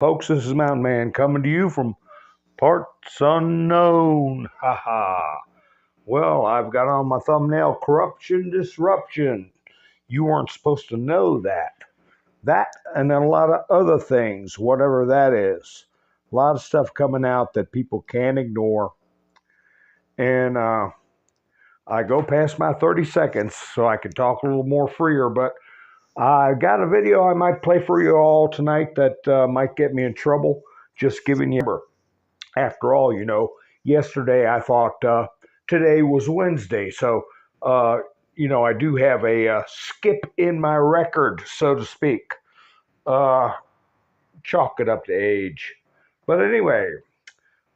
Folks, this is Mountain Man coming to you from parts unknown. Ha ha. Well, I've got on my thumbnail corruption disruption. You weren't supposed to know that. That and then a lot of other things, whatever that is. A lot of stuff coming out that people can't ignore. And I go past my 30 seconds so I can talk a little more freer, but I got a video I might play for you all tonight that might get me in trouble. Just giving you. After all, yesterday I thought today was Wednesday. So, I do have a skip in my record, so to speak. Uh, Chalk it up to age. But anyway,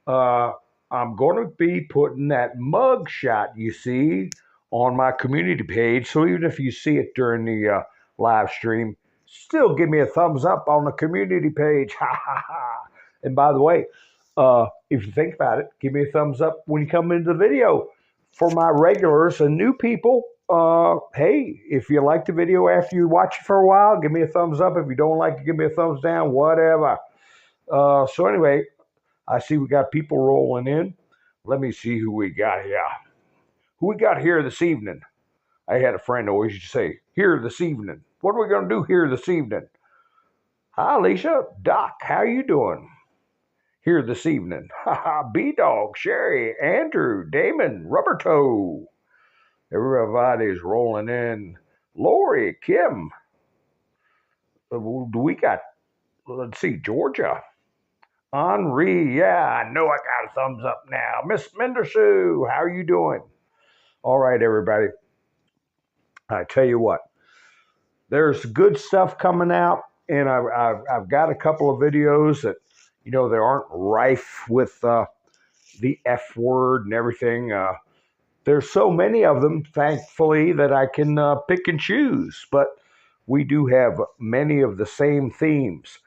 uh, I'm going to be putting that mug shot you see on my community page. So even if you see it during the live stream, still give me a thumbs up on the community page. Ha ha ha. And by the way, if you think about it, give me a thumbs up when you come into the video. For my regulars and new people, hey, if you like the video after you watch it for a while, give me a thumbs up. If you don't like it, give me a thumbs down, whatever. So anyway, I see we got people rolling in. Let me see who we got here. Who we got here this evening? I had a friend always used to say, here this evening. What are we going to do here this evening? Hi, Alicia. Doc, how you doing? Here this evening. Haha, B-Dog, Sherry, Andrew, Damon, Rubber Toe. Everybody's rolling in. Lori, Kim. We got, let's see, Georgia. Henri, yeah, I know I got a thumbs up now. Miss Mendersue, how are you doing? All right, everybody. I tell you what, there's good stuff coming out, and I've got a couple of videos that, they aren't rife with the F word and everything. There's so many of them, thankfully, that I can pick and choose, but we do have many of the same themes.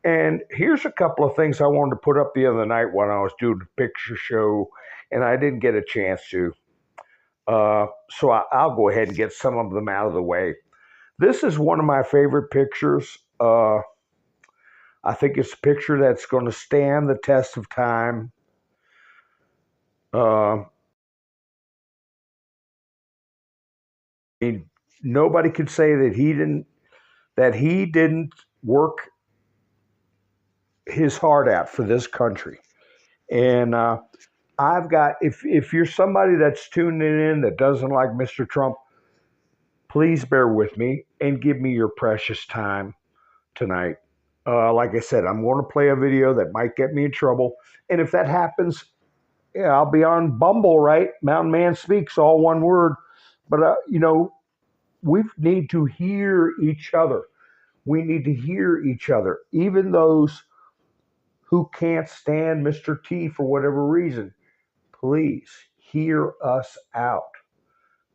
And here's a couple of things I wanted to put up the other night when I was doing the picture show, and I didn't get a chance to. So I'll go ahead and get some of them out of the way. This is one of my favorite pictures. I think it's a picture that's going to stand the test of time. Nobody could say that he didn't work his heart out for this country. And I've got, if you're somebody that's tuning in that doesn't like Mr. Trump, please bear with me and give me your precious time tonight. Like I said, I'm going to play a video that might get me in trouble. And if that happens, yeah, I'll be on Bumble, right? Mountain Man Speaks, all one word. But, we need to hear each other. We need to hear each other. Even those who can't stand Mr. T for whatever reason, please hear us out.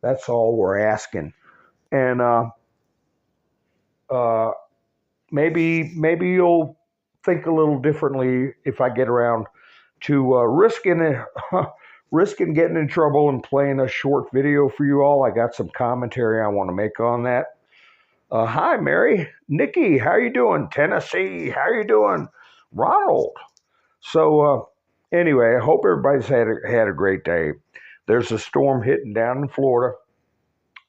That's all we're asking. And maybe you'll think a little differently if I get around to risking getting in trouble and playing a short video for you all. I got some commentary I want to make on that. Hi, Mary. Nikki, how you doing? Tennessee, how you doing? Ronald. So anyway, I hope everybody's had a great day. There's a storm hitting down in Florida.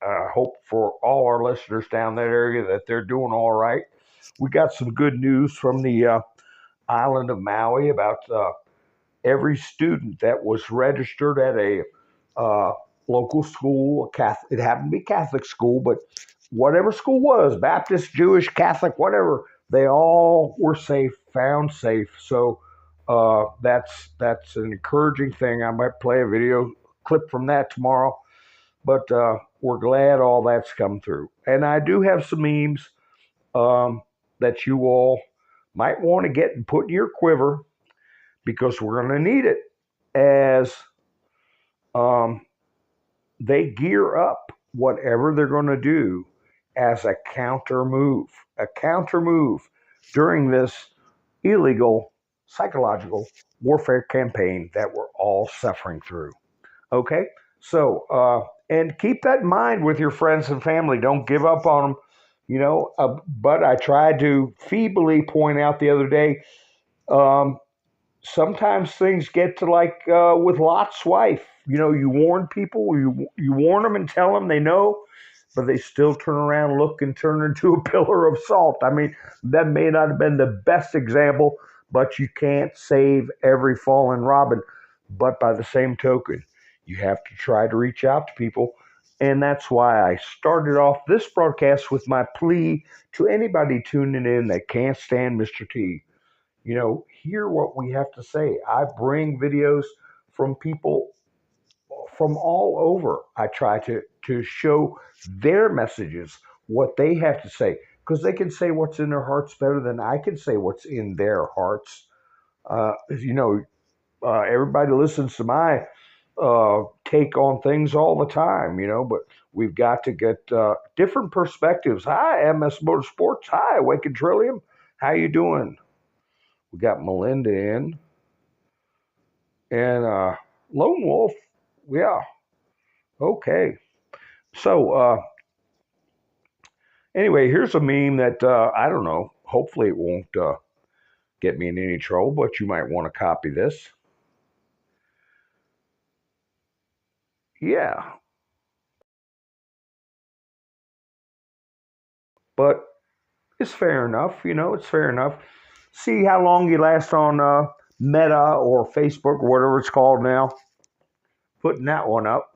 I hope for all our listeners down that area that they're doing all right. We got some good news from the island of Maui about every student that was registered at a local school, it happened to be Catholic school, but whatever school was, Baptist, Jewish, Catholic, whatever, they all were safe, found safe. So that's an encouraging thing. I might play a video clip from that tomorrow, but we're glad all that's come through. And I do have some memes that you all might want to get and put in your quiver, because we're going to need it as they gear up whatever they're going to do as a counter move during this illegal psychological warfare campaign that we're all suffering through. Okay? So, and keep that in mind with your friends and family. Don't give up on them, but I tried to feebly point out the other day, Sometimes things get to like with Lot's wife. You warn people, you warn them and tell them they know, but they still turn around, look, and turn into a pillar of salt. I mean, that may not have been the best example, but you can't save every fallen robin. But by the same token, you have to try to reach out to people. And that's why I started off this broadcast with my plea to anybody tuning in that can't stand Mr. T. Hear what we have to say. I bring videos from people from all over. I try to show their messages, what they have to say, because they can say what's in their hearts better than I can say what's in their hearts. Uh, you know, Everybody listens to my take on things all the time, but we've got to get different perspectives. Hi, MS Motorsports. Hi, Awakened Trillium. How you doing? We got Melinda in. And Lone Wolf, yeah, okay. So anyway, here's a meme that I don't know. Hopefully, it won't get me in any trouble, but you might want to copy this. Yeah, but it's fair enough. It's fair enough. See how long you last on Meta or Facebook or whatever it's called now. Putting that one up.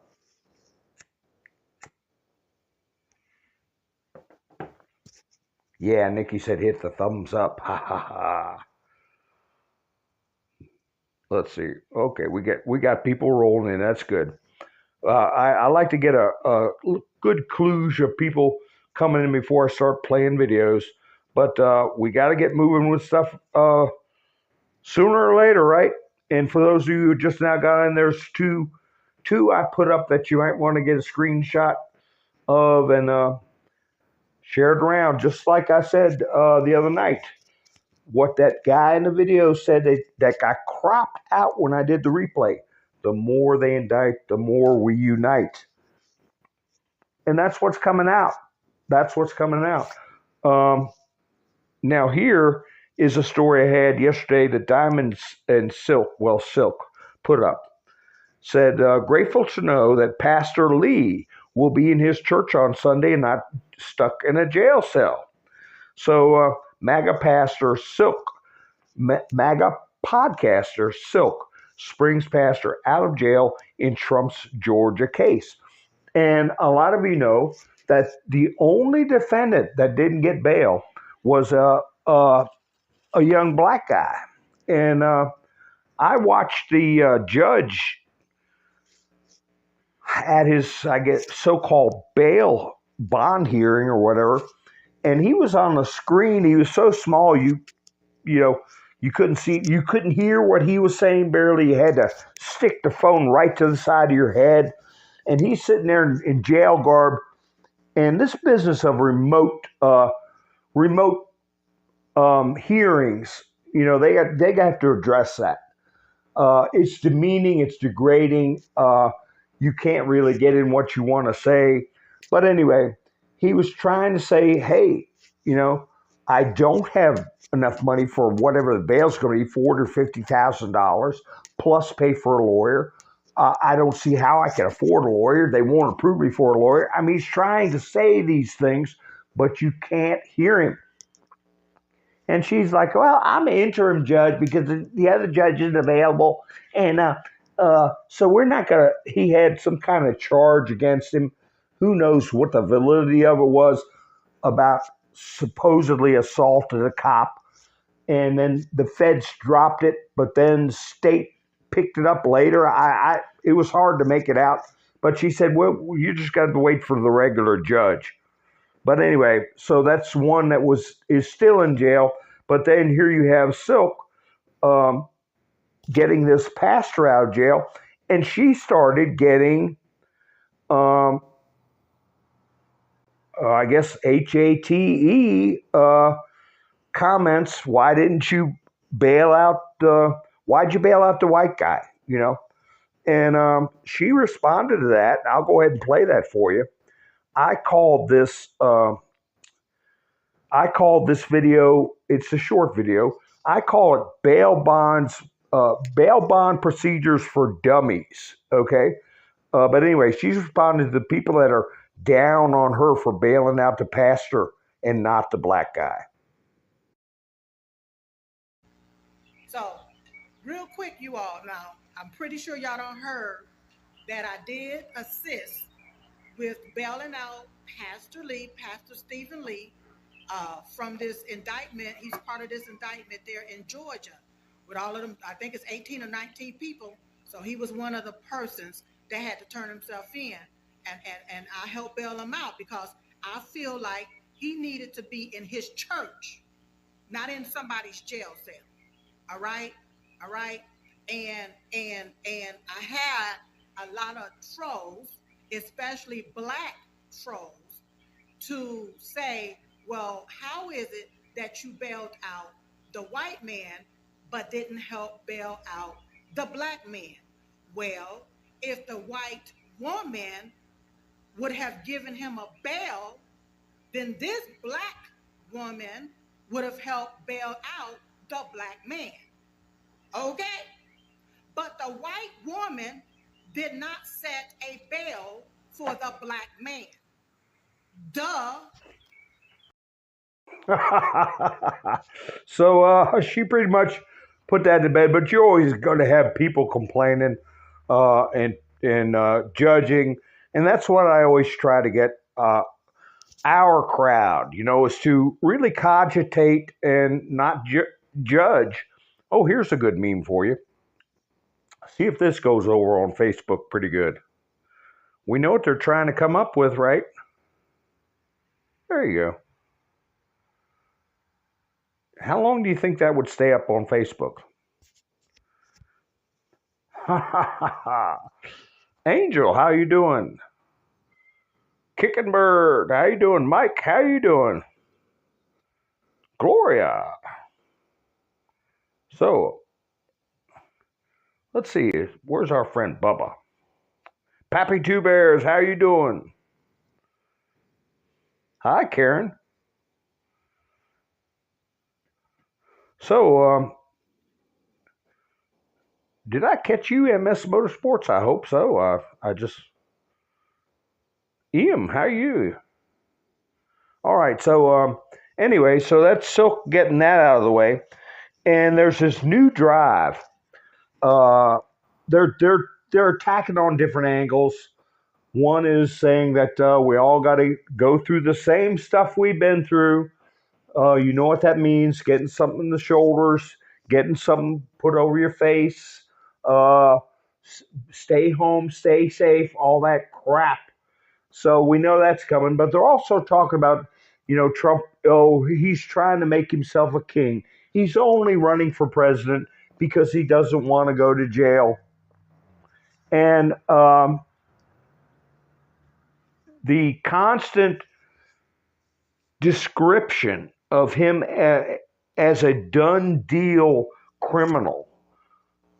Yeah, Nikki said hit the thumbs up. Ha ha ha. Let's see. Okay, we got people rolling in. That's good. I like to get a good kludge of people coming in before I start playing videos. But we got to get moving with stuff sooner or later, right? And for those of you who just now got in, there's two I put up that you might want to get a screenshot of and share it around. Just like I said the other night, what that guy in the video said that got cropped out when I did the replay. The more they indict, the more we unite. And that's what's coming out. That's what's coming out. Now, here is a story I had yesterday that Diamonds and Silk put up. Said, grateful to know that Pastor Lee will be in his church on Sunday and not stuck in a jail cell. So, MAGA pastor Silk, MAGA podcaster Silk, springs pastor out of jail in Trump's Georgia case. And a lot of you know that the only defendant that didn't get bail was a young black guy. And I watched the judge at his, I guess, so-called bail bond hearing or whatever, and he was on the screen. He was so small, you couldn't see, you couldn't hear what he was saying barely. You had to stick the phone right to the side of your head, and he's sitting there in jail garb. And this business of remote hearings, they have to address that. It's demeaning. It's degrading. You can't really get in what you want to say. But anyway, he was trying to say, hey, I don't have enough money for whatever the bail's going to be, $40,000 or $50,000, plus pay for a lawyer. I don't see how I can afford a lawyer. They won't approve me for a lawyer. I mean, he's trying to say these things, but you can't hear him. And she's like, well, I'm an interim judge because the other judge isn't available. And so we're not going to, he had some kind of charge against him. Who knows what the validity of it was about supposedly assaulted a cop. And then the feds dropped it, but then state picked it up later. It was hard to make it out. But she said, well, you just got to wait for the regular judge. But anyway, so that's one that is still in jail. But then here you have Silk getting this pastor out of jail, and she started getting, I guess, HATE comments. Why didn't you bail out? Why'd you bail out the white guy? And she responded to that. I'll go ahead and play that for you. I called this video, it's a short video, I call it bail bond procedures for dummies. Okay. But anyway, she's responding to the people that are down on her for bailing out the pastor and not the black guy. So, real quick, you all, now, I'm pretty sure y'all don't heard that I did assist with bailing out Pastor Lee, Pastor Stephen Lee, from this indictment. He's part of this indictment there in Georgia with all of them. I think it's 18 or 19 people. So he was one of the persons that had to turn himself in. And I helped bail him out because I feel like he needed to be in his church, not in somebody's jail cell. All right. All right. And I had a lot of trolls, especially black trolls, to say, well, how is it that you bailed out the white man but didn't help bail out the black man? Well, if the white woman would have given him a bail, then this black woman would have helped bail out the black man. Okay? But the white woman did not set a bail for the black man. Duh. So she pretty much put that to bed. But you're always going to have people complaining and judging, and that's what I always try to get our crowd, is to really cogitate and not judge. Oh, here's a good meme for you. See if this goes over on Facebook pretty good. We know what they're trying to come up with, right? There you go. How long do you think that would stay up on Facebook? Angel, how you doing? Kicking Bird, how you doing? Mike, how you doing? Gloria. So, let's see. Where's our friend Bubba? Pappy Two Bears, how you doing? Hi, Karen. So, did I catch you, MS Motorsports? I hope so. I just... Ian, how are you? All right, so anyway, so that's Silk getting that out of the way. And there's this new drive. They're attacking on different angles. One is saying that we all got to go through the same stuff we've been through. You know what that means: getting something in the shoulders, getting something put over your face, stay home, stay safe, all that crap. So we know that's coming. But they're also talking about, Trump. Oh, he's trying to make himself a king. He's only running for president because he doesn't want to go to jail. And the constant description of him as a done deal criminal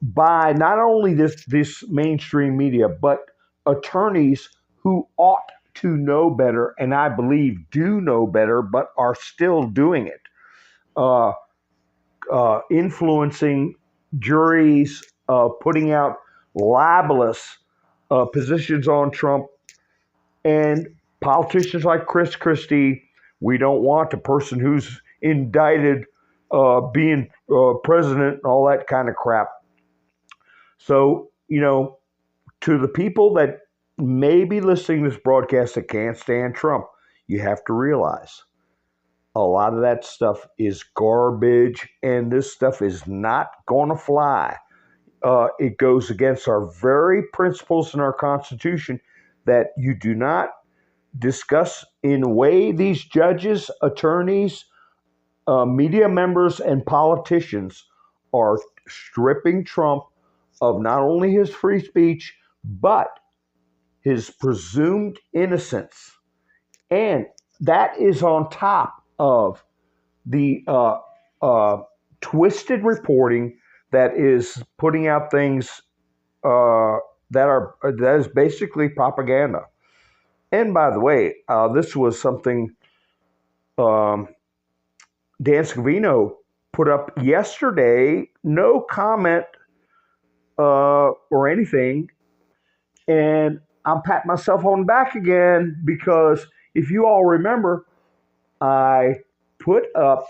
by not only this mainstream media, but attorneys who ought to know better, and I believe do know better, but are still doing it. Influencing juries, putting out libelous positions on Trump, and politicians like Chris Christie. We don't want the person who's indicted being president and all that kind of crap. So, to the people that may be listening to this broadcast that can't stand Trump, you have to realize a lot of that stuff is garbage, and this stuff is not going to fly. It goes against our very principles in our Constitution that you do not discuss in a way these judges, attorneys, media members, and politicians are stripping Trump of not only his free speech, but his presumed innocence. And that is on top of the twisted reporting that is putting out things that is basically propaganda. And by the way, this was something Dan Scavino put up yesterday, no comment or anything. And I'm patting myself on the back again because if you all remember, I put up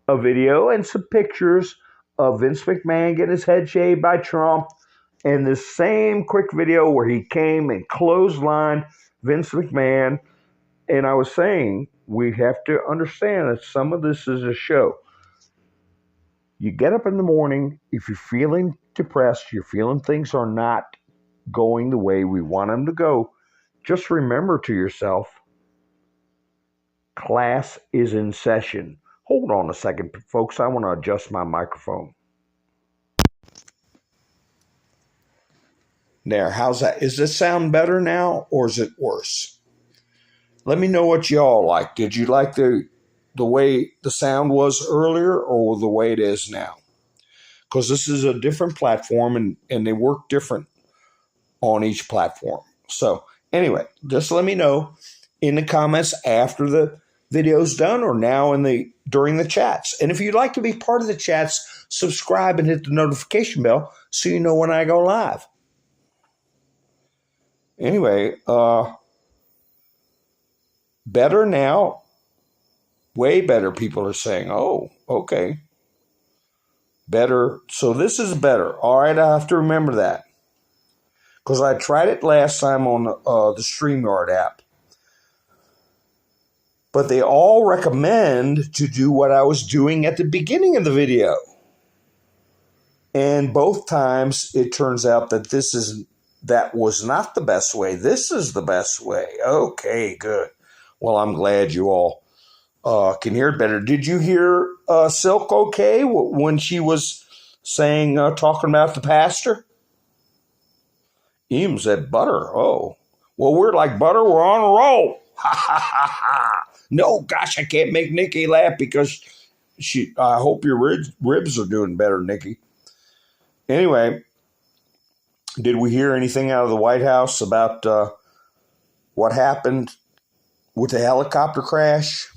a video and some pictures of Vince McMahon getting his head shaved by Trump, and this same quick video where he came and clotheslined Vince McMahon. And I was saying, we have to understand that some of this is a show. You get up in the morning, if you're feeling depressed, you're feeling things are not going the way we want them to go, just remember to yourself, class is in session. Hold on a second, folks. I want to adjust my microphone. There, how's that? Is this sound better now or is it worse? Let me know what y'all like. Did you like the way the sound was earlier or the way it is now? Because this is a different platform and they work different on each platform. So anyway, just let me know in the comments after the video's done or now during the chats. And if you'd like to be part of the chats, subscribe and hit the notification bell so you know when I go live. Anyway, better now. Way better, people are saying. Oh, okay. Better. So this is better. All right, I have to remember that. Because I tried it last time on the StreamYard app. But they all recommend to do what I was doing at the beginning of the video. And both times it turns out that that was not the best way. This is the best way. Okay, good. Well, I'm glad you all can hear it better. Did you hear Silk okay when she was saying, talking about the pastor? Eames said butter. Oh, well, we're like butter. We're on a roll. Ha ha ha ha. No, gosh, I can't make Nikki laugh because I hope your ribs are doing better, Nikki. Anyway, did we hear anything out of the White House about what happened with the helicopter crash?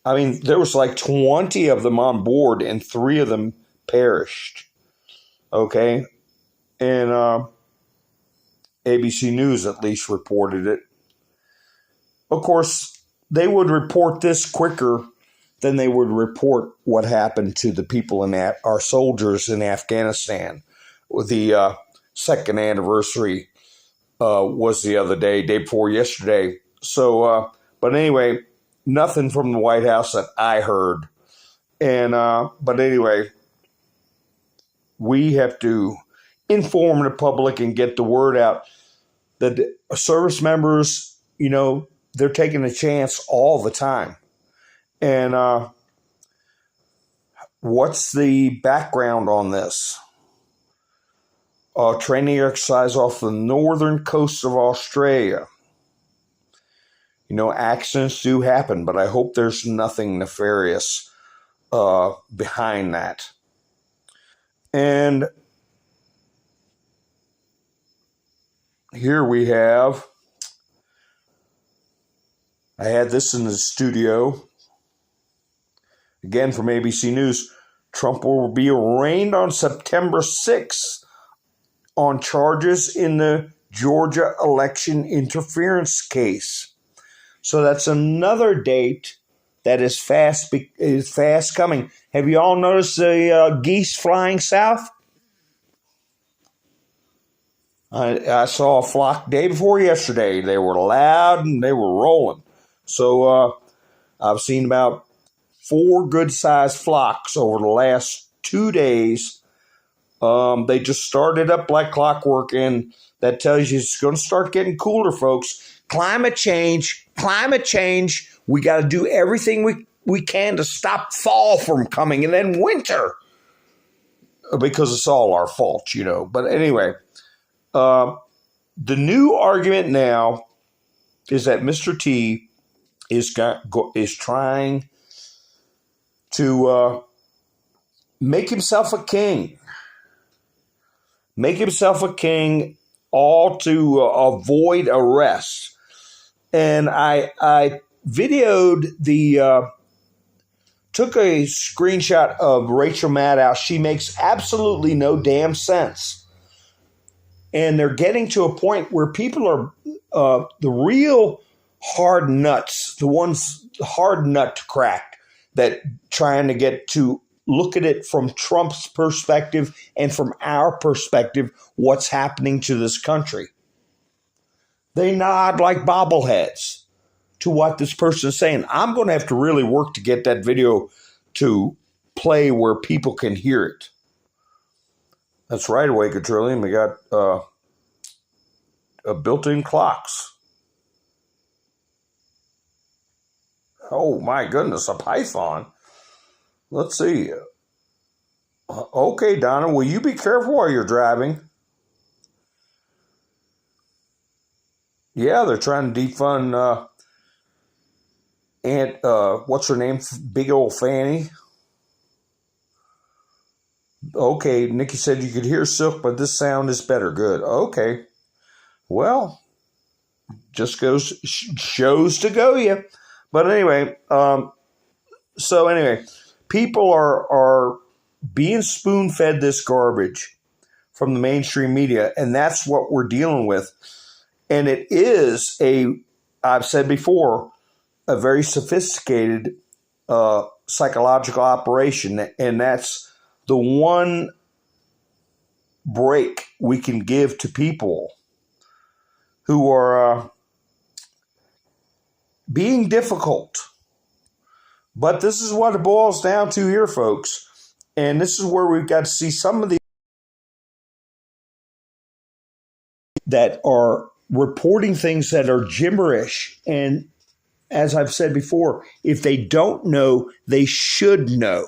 I mean, there was like 20 of them on board and 3 of them perished. Okay. And ABC News at least reported it. Of course, they would report this quicker than they would report what happened to the people our soldiers in Afghanistan. The second anniversary was the other day before yesterday. So, but anyway, nothing from the White House that I heard. And but anyway, we have to inform the public and get the word out that service members, they're taking a chance all the time. And what's the background on this? Training exercise off the northern coast of Australia. Accidents do happen, but I hope there's nothing nefarious behind that. And here we have, I had this in the studio, again from ABC News. Trump will be arraigned on September 6th on charges in the Georgia election interference case. So that's another date that is fast coming. Have you all noticed the geese flying south? I saw a flock day before yesterday. They were loud and they were rolling. So I've seen about 4 good-sized flocks over the last 2 days. They just started up like clockwork, and that tells you it's going to start getting cooler, folks. Climate change. We got to do everything we can to stop fall from coming, and then winter, because it's all our fault, But anyway, the new argument now is that Mr. T is trying to make himself a king. Make himself a king, all to avoid arrest. And I videoed the took a screenshot of Rachel Maddow. She makes absolutely no damn sense. And they're getting to a point where people are the real hard nuts, the ones hard nut to crack, that trying to get to look at it from Trump's perspective and from our perspective, what's happening to this country. They nod like bobbleheads to what this person is saying. I'm going to have to really work to get that video to play where people can hear it. That's right, Awake a Trillion. We got built-in clocks. Oh, my goodness, a python. Let's see. Okay, Donna, will you be careful while you're driving? Yeah, they're trying to defund what's her name? Big old Fanny. Okay, Nikki said you could hear Silk, but this sound is better. Good. Okay. Well, just shows to go you. But anyway, people are being spoon-fed this garbage from the mainstream media, and that's what we're dealing with. And it is I've said before, a very sophisticated psychological operation, and that's the one break we can give to people who are being difficult. But this is what it boils down to here, folks. And this is where we've got to see some of the that are reporting things that are gibberish. And as I've said before, if they don't know, they should know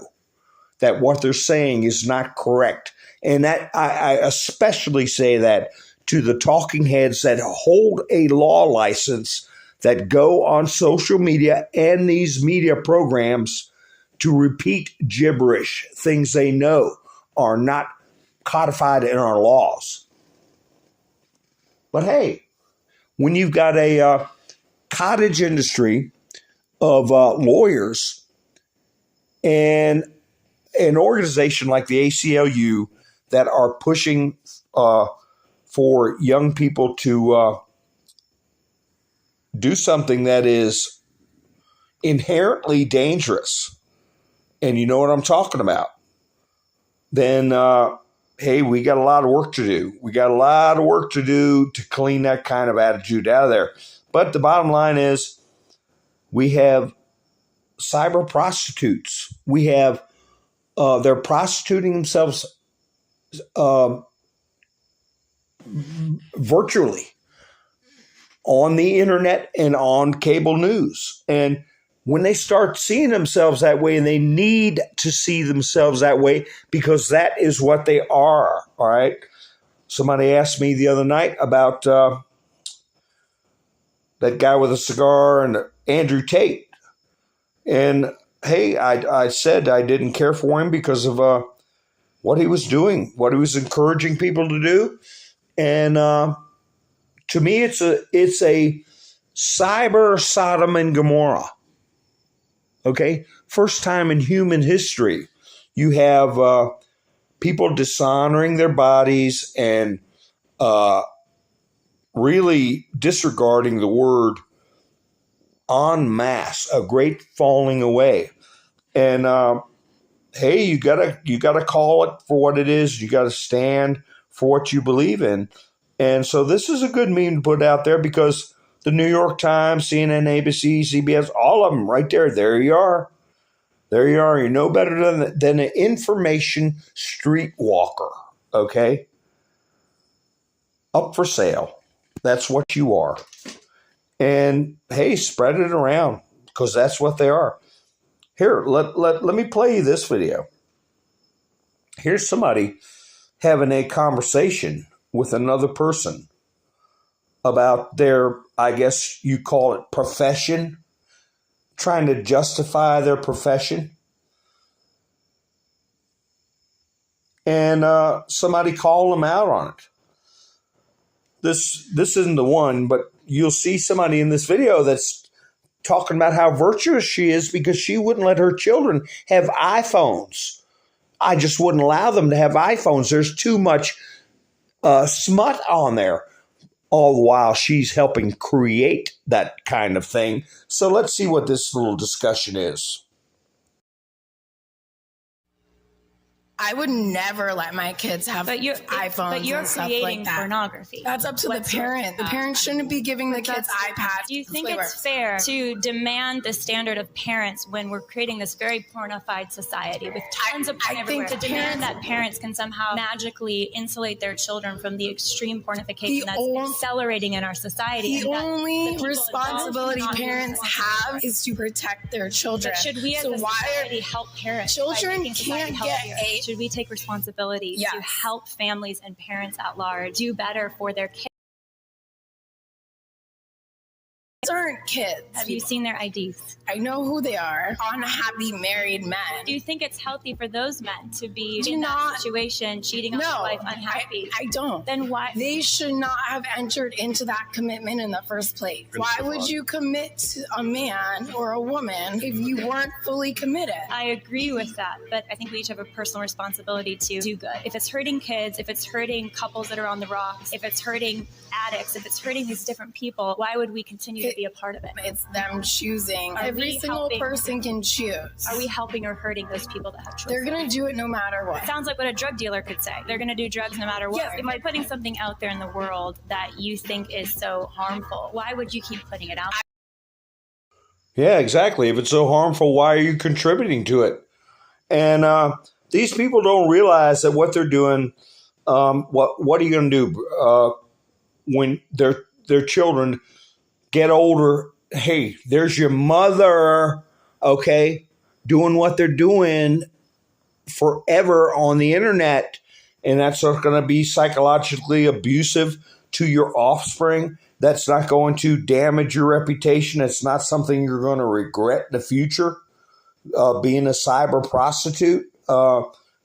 that what they're saying is not correct. And that I especially say that to the talking heads that hold a law license, that go on social media and these media programs to repeat gibberish, things they know are not codified in our laws. But hey, when you've got a cottage industry of lawyers and an organization like the ACLU that are pushing for young people to do something that is inherently dangerous, and you know what I'm talking about, then, hey, we got a lot of work to do. We got a lot of work to do to clean that kind of attitude out of there. But the bottom line is we have cyber prostitutes. We have, they're prostituting themselves virtually on the internet and on cable news. And when they start seeing themselves that way, and they need to see themselves that way because that is what they are, all right? Somebody asked me the other night about that guy with a cigar and Andrew Tate. And, hey, I said I didn't care for him because of what he was doing, what he was encouraging people to do. And to me, it's a cyber Sodom and Gomorrah. Okay, first time in human history, you have people dishonoring their bodies and really disregarding the word en masse, a great falling away. And hey, you gotta call it for what it is. You gotta stand for what you believe in. And so this is a good meme to put out there because the New York Times, CNN, ABC, CBS, all of them right there. There you are. There you are. You're no better than an information streetwalker, okay? Up for sale. That's what you are. And, hey, spread it around because that's what they are. Here, let me play you this video. Here's somebody having a conversation with another person about their, I guess you call it, profession, trying to justify their profession. And somebody called them out on it. This isn't the one, but you'll see somebody in this video that's talking about how virtuous she is because she wouldn't let her children have iPhones. I just wouldn't allow them to have iPhones. There's too much smut on there. All the while she's helping create that kind of thing. So let's see what this little discussion is. I would never let my kids have iPhones But you're and stuff creating like that. pornography. That's up to the parent. The parents shouldn't be giving the kids iPads. Do you think it's fair to demand the standard of parents when we're creating this very pornified society with tons of porn everywhere? To demand that parents can somehow magically insulate their children from the extreme pornification that's accelerating in our society. The only responsibility parents have is to protect their children. But should we as a society help parents? Children can't get Should we take responsibility to help families and parents at large do better for their kids? Aren't kids. Have you seen their IDs? I know who they are. Unhappy married men. Do you think it's healthy for those men to be in that situation, cheating on their wife, unhappy? I don't. Then why? They should not have entered into that commitment in the first place. Why would you commit to a man or a woman if you weren't fully committed? I agree with that, but I think we each have a personal responsibility to do good. If it's hurting kids, if it's hurting couples that are on the rocks, if it's hurting addicts, if it's hurting these different people, why would we continue to be a part of it? It's them choosing. Every single person can choose. Are we helping or hurting those people that have choices? They're going to do it no matter what. It sounds like what a drug dealer could say. They're going to do drugs no matter what. Yes. Am I putting something out there in the world that you think is so harmful? Why would you keep putting it out? Yeah, exactly. If it's so harmful, why are you contributing to it? And these people don't realize that what they're doing, what are you going to do when their children get older? Hey, there's your mother, okay, doing what they're doing forever on the internet. And that's not going to be psychologically abusive to your offspring. That's not going to damage your reputation. It's not something you're going to regret in the future, being a cyber prostitute.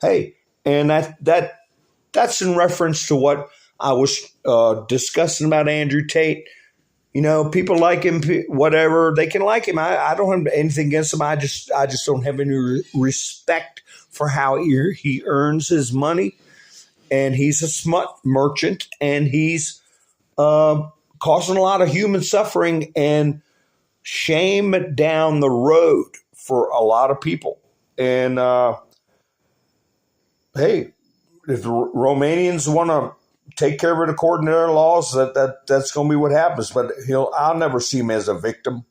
Hey, and that's in reference to what I was discussing about Andrew Tate. You know, people like him, whatever, they can like him. I don't have anything against him. I just don't have any respect for how he earns his money. And he's a smut merchant, and he's causing a lot of human suffering and shame down the road for a lot of people. And hey, if the Romanians want to take care of it according to their laws, that's going to be what happens. But I'll never see him as a victim.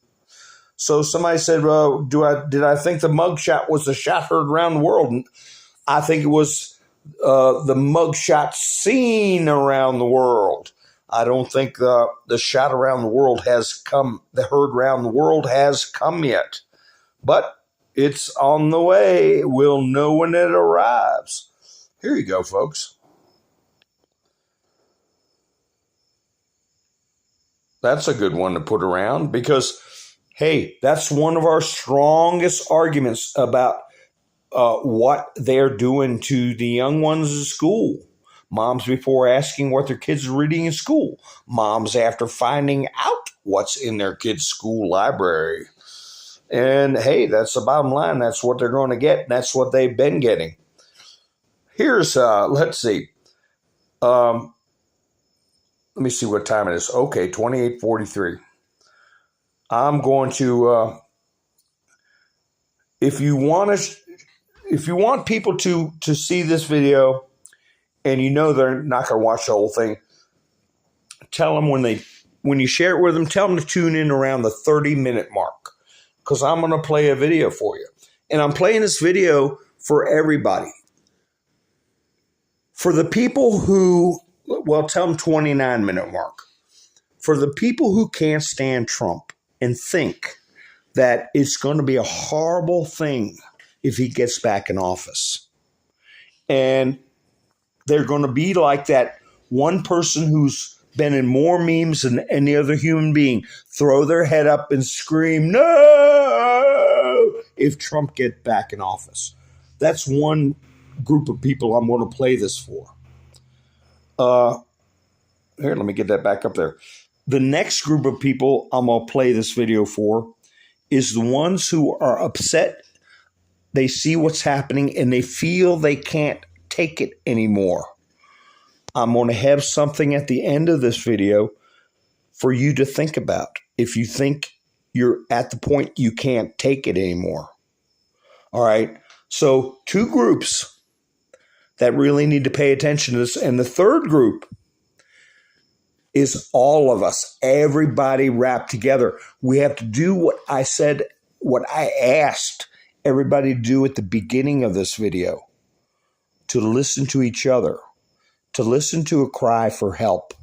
So somebody said, well, did I think the mugshot was a shot heard around the world? And I think it was the mugshot seen around the world. I don't think the shot around the world has come, the heard around the world has come yet. But it's on the way. We'll know when it arrives. Here you go, folks. That's a good one to put around because, hey, that's one of our strongest arguments about what they're doing to the young ones in school. Moms before asking what their kids are reading in school. Moms after finding out what's in their kids' school library. And, hey, that's the bottom line. That's what they're going to get. And that's what they've been getting. Here's, let's see. Let me see what time it is. Okay, 28:43. I'm going to, if you want people to see this video and you know they're not going to watch the whole thing, tell them when you share it with them, tell them to tune in around the 30-minute mark because I'm going to play a video for you. And I'm playing this video for everybody. For the people who, well, tell them 29-minute mark. For the people who can't stand Trump and think that it's going to be a horrible thing if he gets back in office. And they're going to be like that one person who's been in more memes than any other human being, throw their head up and scream, no, if Trump gets back in office. That's one group of people I'm going to play this for. Here, let me get that back up there. The next group of people I'm going to play this video for is the ones who are upset. They see what's happening and they feel they can't take it anymore. I'm going to have something at the end of this video for you to think about if you think you're at the point you can't take it anymore. All right. So 2 groups that really need to pay attention to this. And the third group is all of us, everybody wrapped together. We have to do what I said, what I asked everybody to do at the beginning of this video, to listen to each other, to listen to a cry for help,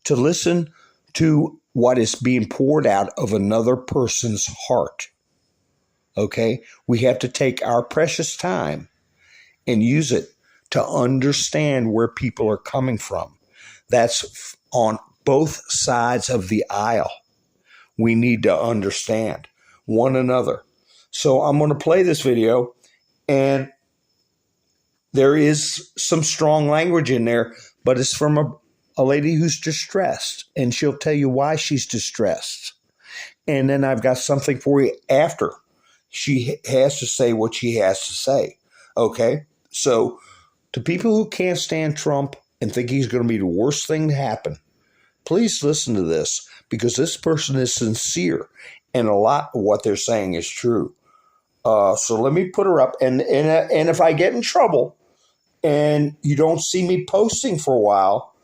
to listen to what is being poured out of another person's heart. Okay? We have to take our precious time and use it to understand where people are coming from. That's on both sides of the aisle. We need to understand one another. So I'm going to play this video, and there is some strong language in there, but it's from a lady who's distressed, and she'll tell you why she's distressed. And then I've got something for you after she has to say what she has to say. Okay? So to people who can't stand Trump and think he's going to be the worst thing to happen, please listen to this, because this person is sincere and a lot of what they're saying is true. So let me put her up. And if I get in trouble and you don't see me posting for a while,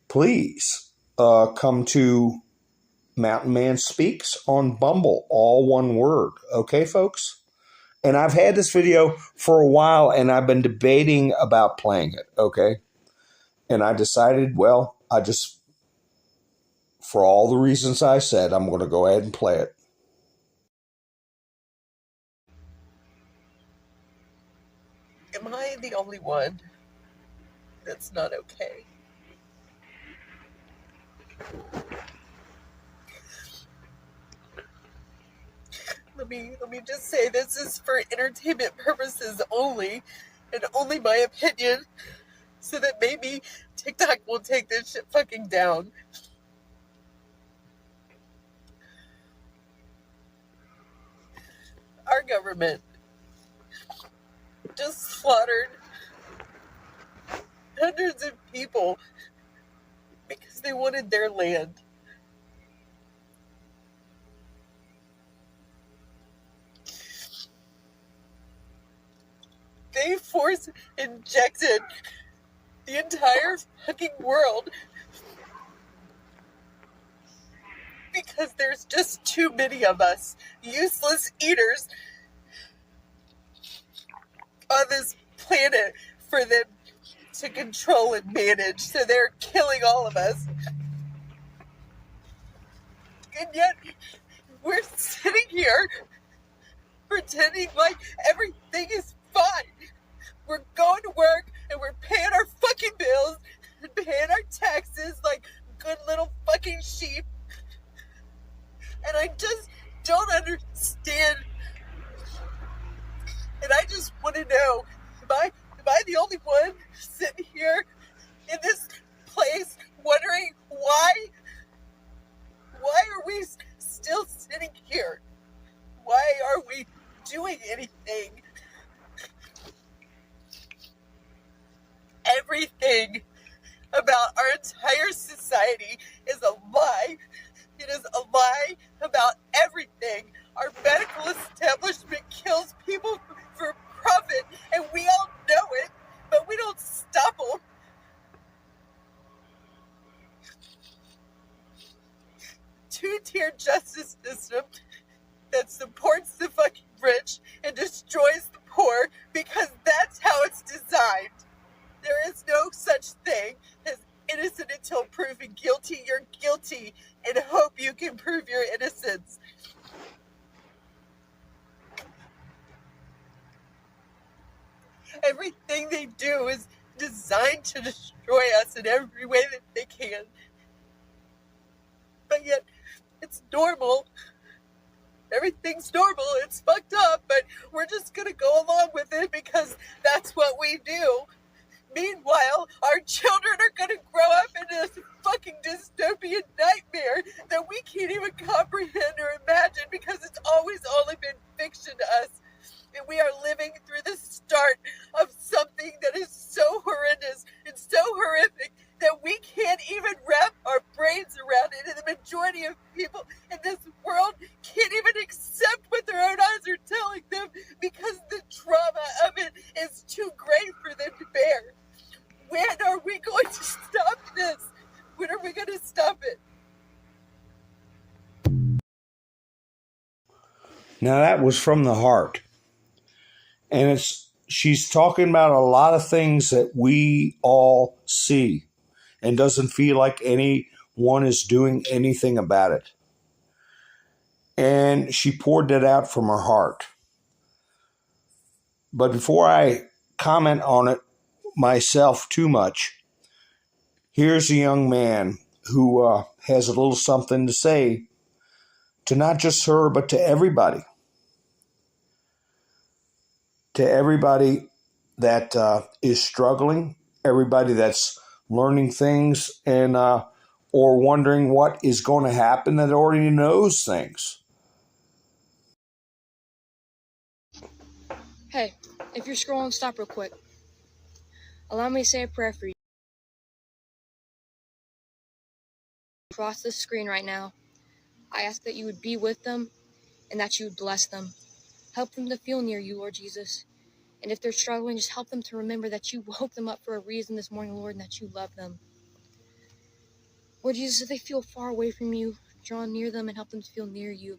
please come to Mountain Man Speaks on Bumble, all one word. Okay, folks? And I've had this video for a while, and I've been debating about playing it, okay? And I decided, well, for all the reasons I said, I'm going to go ahead and play it. Am I the only one that's not okay? Let me just say, this is for entertainment purposes only, and only my opinion, so that maybe TikTok will take this shit fucking down. Our government just slaughtered hundreds of people because they wanted their land. They force injected the entire fucking world because there's just too many of us useless eaters on this planet for them to control and manage. So they're killing all of us. And yet we're sitting here pretending like everything is fine. We're going to work and we're paying our fucking bills and paying our taxes like good little fucking sheep. And I just don't understand. And I just want to know, am I the only one sitting here in this place wondering why are we still sitting here? Why are we doing anything? Everything about our entire society is a lie. It is a lie about everything. Our medical establishment kills people for profit, and we all know it, but we don't stop them. Two-tier justice system that supports the fucking rich and destroys the poor because that's how it's designed. There is no such thing as innocent until proven guilty. You're guilty, and hope you can prove your innocence. Everything they do is designed to destroy us in every way that they can. But yet, it's normal. Everything's normal. It's fucked up, but we're just gonna go along with it because that's what we do. Meanwhile, our children are going to grow up in this fucking dystopian nightmare that we can't even comprehend or imagine because it's always only been fiction to us. And we are living through the start of something that is so horrendous and so horrific that we can't even wrap our brains around it. And the majority of people in this world can't even accept what their own eyes are telling them because the trauma of it is too great for them to bear. When are we going to stop this? When are we going to stop it? Now that was from the heart. And she's talking about a lot of things that we all see and doesn't feel like anyone is doing anything about it. And she poured that out from her heart. But before I comment on it myself too much, here's a young man who has a little something to say to not just her, but to everybody. To everybody that is struggling, everybody that's learning things and or wondering what is going to happen that already knows things. Hey, if you're scrolling, stop real quick. Allow me to say a prayer for you. Across the screen right now, I ask that you would be with them and that you would bless them. Help them to feel near you, Lord Jesus. And if they're struggling, just help them to remember that you woke them up for a reason this morning, Lord, and that you love them. Lord Jesus, if they feel far away from you, draw near them and help them to feel near you.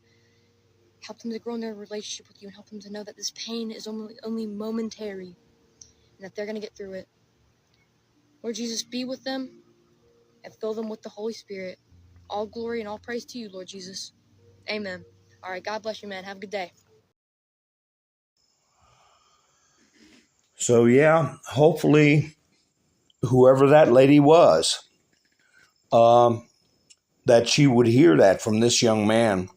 Help them to grow in their relationship with you and help them to know that this pain is only momentary and that they're going to get through it. Lord Jesus, be with them and fill them with the Holy Spirit. All glory and all praise to you, Lord Jesus. Amen. All right, God bless you, man. Have a good day. So yeah, hopefully whoever that lady was, that she would hear that from this young man.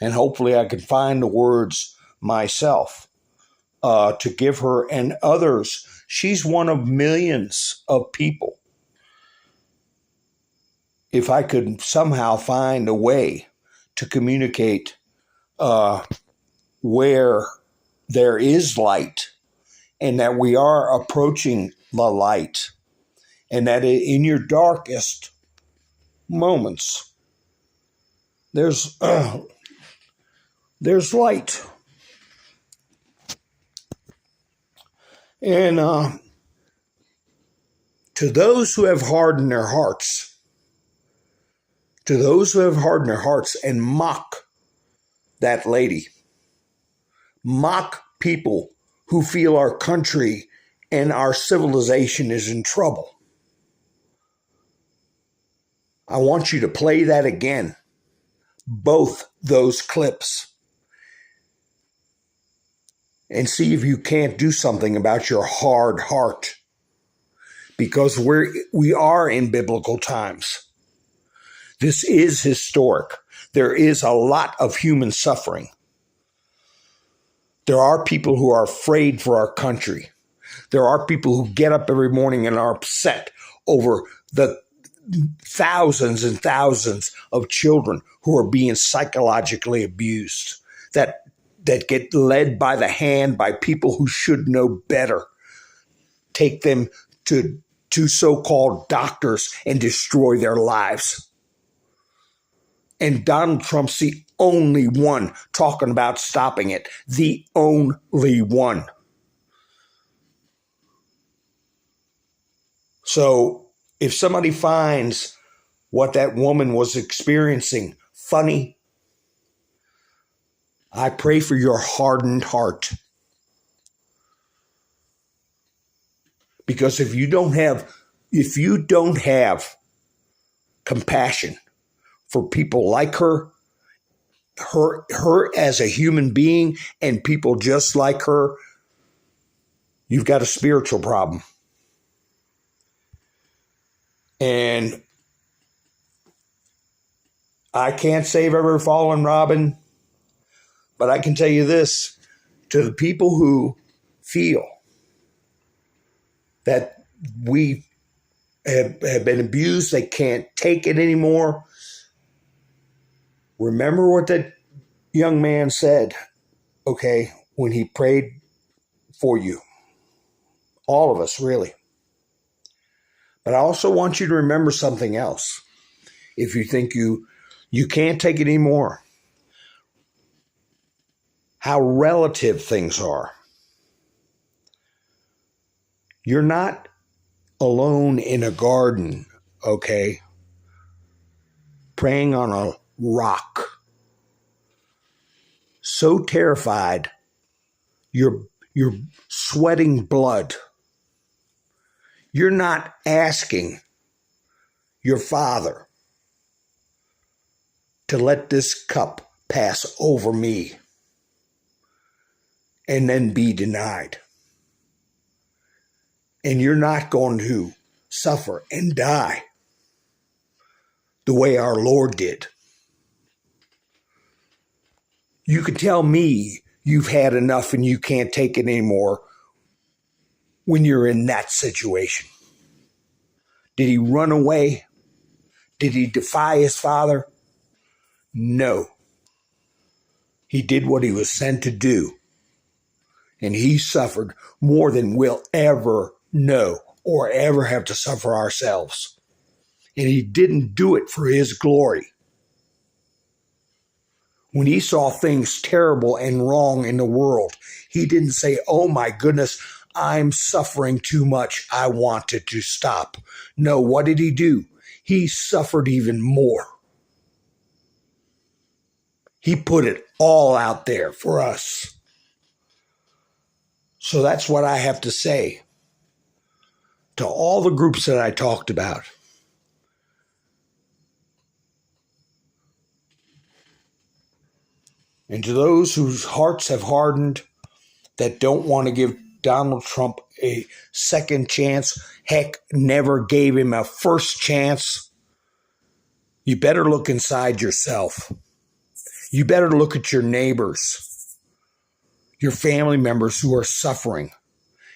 And hopefully I could find the words myself to give her and others. She's one of millions of people. If I could somehow find a way to communicate where there is light and that we are approaching the light and that in your darkest moments, there's light. And to those who have hardened their hearts, and mock that lady, mock people who feel our country and our civilization is in trouble, I want you to play that again, both those clips, and see if you can't do something about your hard heart, because we are in biblical times. This is historic. There is a lot of human suffering. There are people who are afraid for our country. There are people who get up every morning and are upset over the thousands and thousands of children who are being psychologically abused, that get led by the hand by people who should know better, take them to so-called doctors and destroy their lives. And Donald Trump's the only one talking about stopping it. The only one. So if somebody finds what that woman was experiencing funny, I pray for your hardened heart. Because if you don't have compassion for people like her as a human being and people just like her, you've got a spiritual problem. And I can't save every fallen Robin, but I can tell you this, to the people who feel that we have been abused. They can't take it anymore. Remember what that young man said, okay, when he prayed for you. All of us, really. But I also want you to remember something else. If you think you can't take it anymore, how relative things are. You're not alone in a garden, okay, praying on a rock, so terrified you're sweating blood. You're not asking your Father to let this cup pass over me and then be denied. And you're not going to suffer and die the way our Lord did. You can tell me you've had enough and you can't take it anymore when you're in that situation. Did he run away? Did he defy his Father? No. He did what he was sent to do. And he suffered more than we'll ever know or ever have to suffer ourselves. And he didn't do it for his glory. When he saw things terrible and wrong in the world, he didn't say, oh my goodness, I'm suffering too much. I wanted to stop. No, what did he do? He suffered even more. He put it all out there for us. So that's what I have to say to all the groups that I talked about. And to those whose hearts have hardened, that don't want to give Donald Trump a second chance, heck, never gave him a first chance, you better look inside yourself. You better look at your neighbors, your family members who are suffering,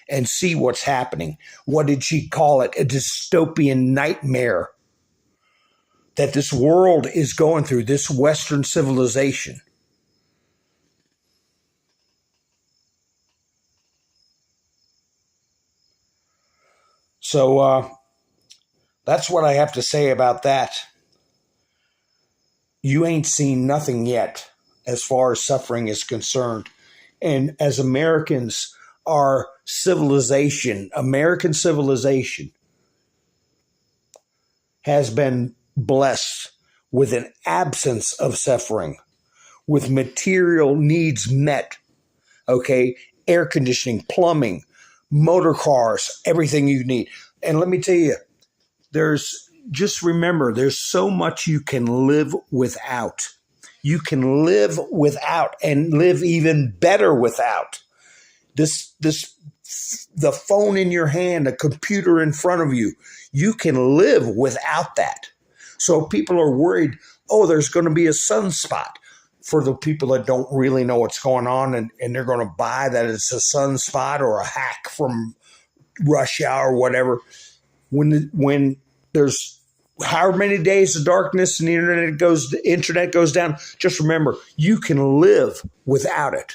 and see what's happening. What did she call it? A dystopian nightmare that this world is going through, this Western civilization. So that's what I have to say about that. You ain't seen nothing yet as far as suffering is concerned. And as Americans, our civilization, American civilization, has been blessed with an absence of suffering, with material needs met, okay? Air conditioning, plumbing, motor cars, everything you need. And let me tell you, just remember, there's so much you can live without. You can live without and live even better without. The phone in your hand, a computer in front of you, you can live without that. So people are worried, oh, there's going to be a sunspot. For the people that don't really know what's going on and they're going to buy that it's a sunspot or a hack from Russia or whatever. When there's however many days of darkness and the internet goes down, just remember, you can live without it.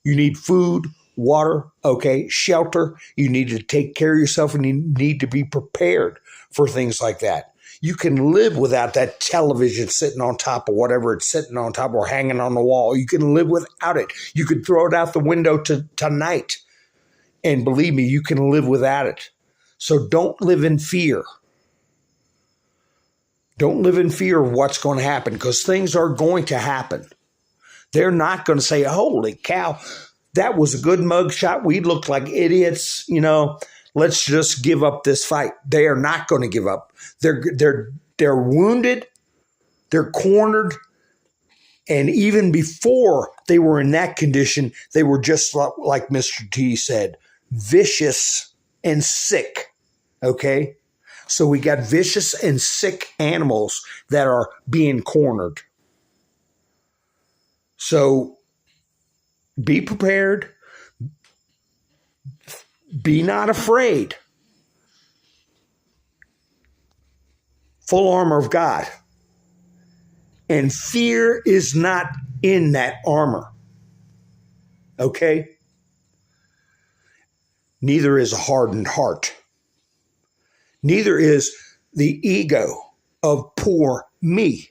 You need food, water, okay, shelter. You need to take care of yourself and you need to be prepared for things like that. You can live without that television sitting on top of whatever it's sitting on top or hanging on the wall. You can live without it. You could throw it out the window tonight. And believe me, you can live without it. So don't live in fear. Don't live in fear of what's going to happen, because things are going to happen. They're not going to say, holy cow, that was a good mugshot. We look like idiots, let's just give up this fight. They are not going to give up. They're wounded. They're cornered. And even before they were in that condition, they were just like Mr. T said, vicious and sick. Okay? So we got vicious and sick animals that are being cornered. So be prepared. Be not afraid. full armor of God. And fear is not in that armor. Okay? Neither is a hardened heart. Neither is the ego of poor me.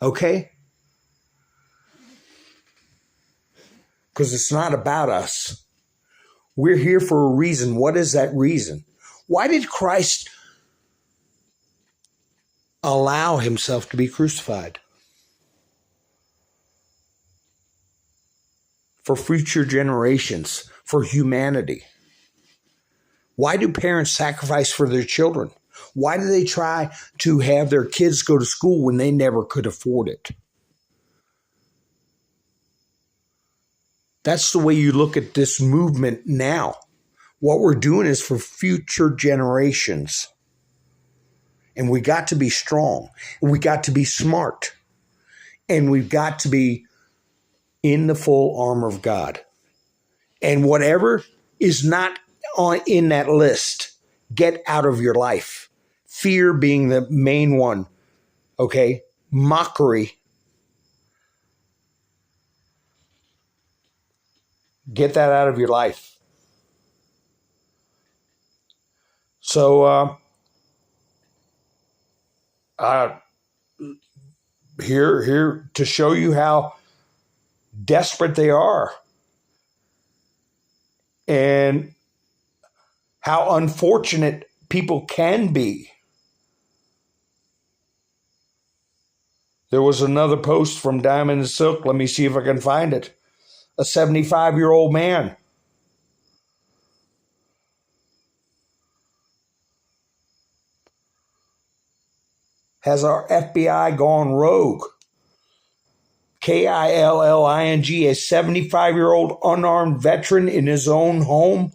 Okay? Because it's not about us. We're here for a reason. What is that reason? Why did Christ allow himself to be crucified? For future generations, for humanity. Why do parents sacrifice for their children? Why do they try to have their kids go to school when they never could afford it? That's the way you look at this movement now. What we're doing is for future generations. And we got to be strong. And we got to be smart. And we've got to be in the full armor of God. And whatever is not in that list, get out of your life. Fear being the main one. Okay? Mockery. Get that out of your life. So, here to show you how desperate they are and how unfortunate people can be. There was another post from Diamond and Silk. Let me see if I can find it. A 75-year-old man. Has our FBI gone rogue? Killling, a 75-year-old unarmed veteran in his own home.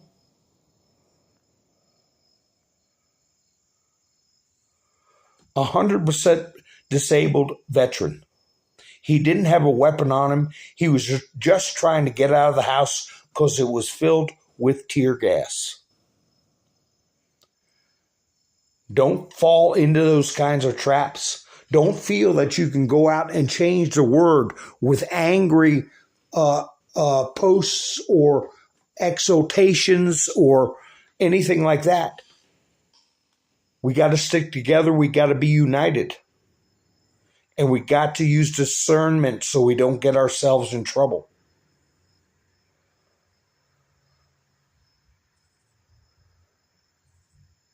A 100% disabled veteran. He didn't have a weapon on him. He was just trying to get out of the house because it was filled with tear gas. Don't fall into those kinds of traps. Don't feel that you can go out and change the word with angry posts or exhortations or anything like that. We got to stick together. We got to be united. And we got to use discernment so we don't get ourselves in trouble.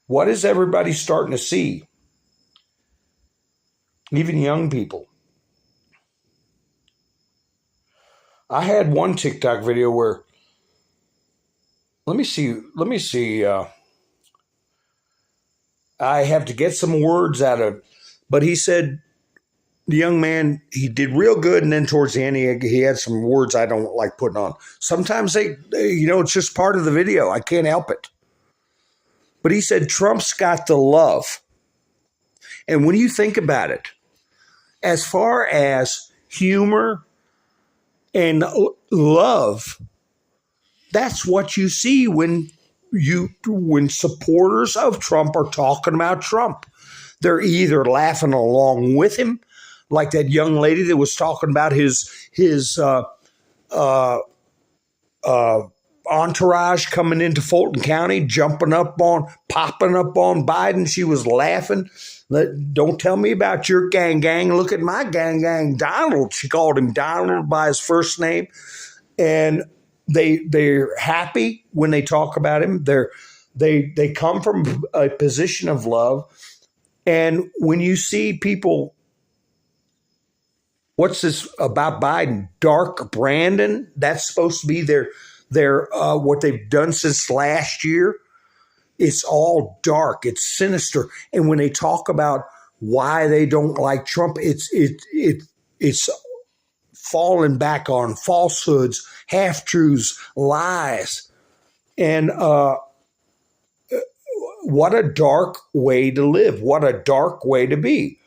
What is everybody starting to see? Even young people. I had one TikTok video where, let me see. I have to get some words out of it. But he said, the young man, he did real good. And then towards the end, he had some words I don't like putting on. Sometimes it's just part of the video. I can't help it. But he said, Trump's got the love. And when you think about it, as far as humor and love, that's what you see when supporters of Trump are talking about Trump. They're either laughing along with him, like that young lady that was talking about his entourage coming into Fulton County, popping up on Biden. She was laughing. Don't tell me about your gang. Look at my gang. Donald. She called him Donald by his first name. And they're happy when they talk about him. They come from a position of love. And when you see people, what's this about Biden? Dark Brandon? That's supposed to be their what they've done since last year. It's all dark. It's sinister. And when they talk about why they don't like Trump, it's falling back on falsehoods, half-truths, lies. And what a dark way to live. What a dark way to be.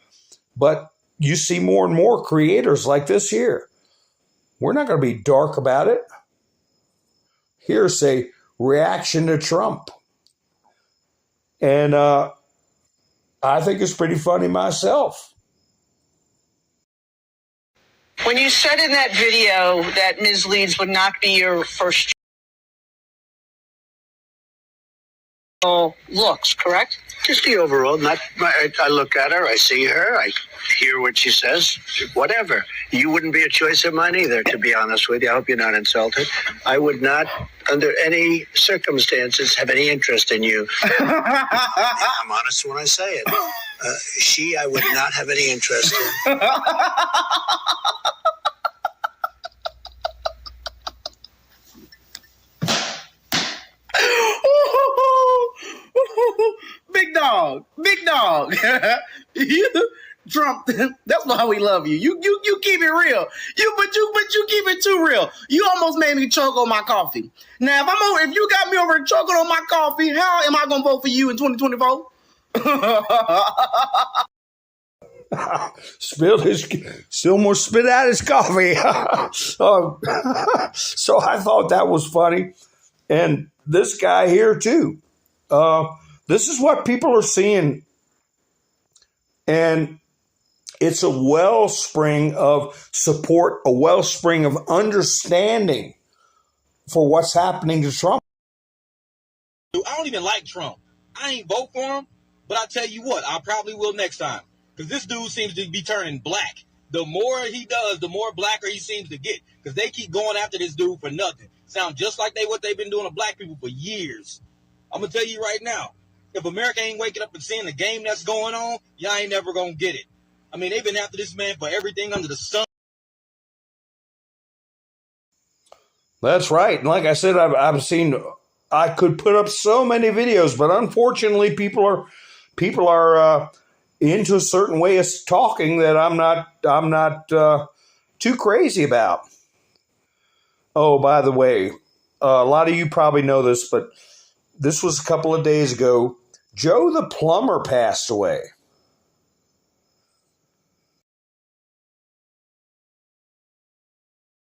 But you see more and more creators like this here. We're not going to be dark about it. Here's a reaction to Trump. And I I think it's pretty funny myself. When you said in that video that Ms. Leeds would not be your first looks, correct? Just the overall. I look at her, I see her, I hear what she says, whatever. You wouldn't be a choice of mine either, to be honest with you. I hope you're not insulted. I would not, under any circumstances, have any interest in you. I'm honest when I say it. I would not have any interest in. Big dog. You, Trump. That's why we love you. You keep it real. But you keep it too real. You almost made me choke on my coffee. Now, if you got me over choking on my coffee, how am I gonna vote for you in 2024? Still spit out his coffee. So I thought that was funny, and this guy here too. This is what people are seeing, and it's a wellspring of support, a wellspring of understanding for what's happening to Trump. I don't even like Trump. I ain't vote for him, but I tell you what, I probably will next time, because this dude seems to be turning black. The more he does, the more blacker he seems to get, because they keep going after this dude for nothing. Sound just like what they've been doing to black people for years. I'm going to tell you right now, if America ain't waking up and seeing the game that's going on, y'all ain't never going to get it. I mean, they've been after this man for everything under the sun. That's right. And like I said, I've seen, I could put up so many videos, but unfortunately people are into a certain way of talking that I'm not too crazy about. Oh, by the way, a lot of you probably know this, but this was a couple of days ago. Joe the Plumber passed away.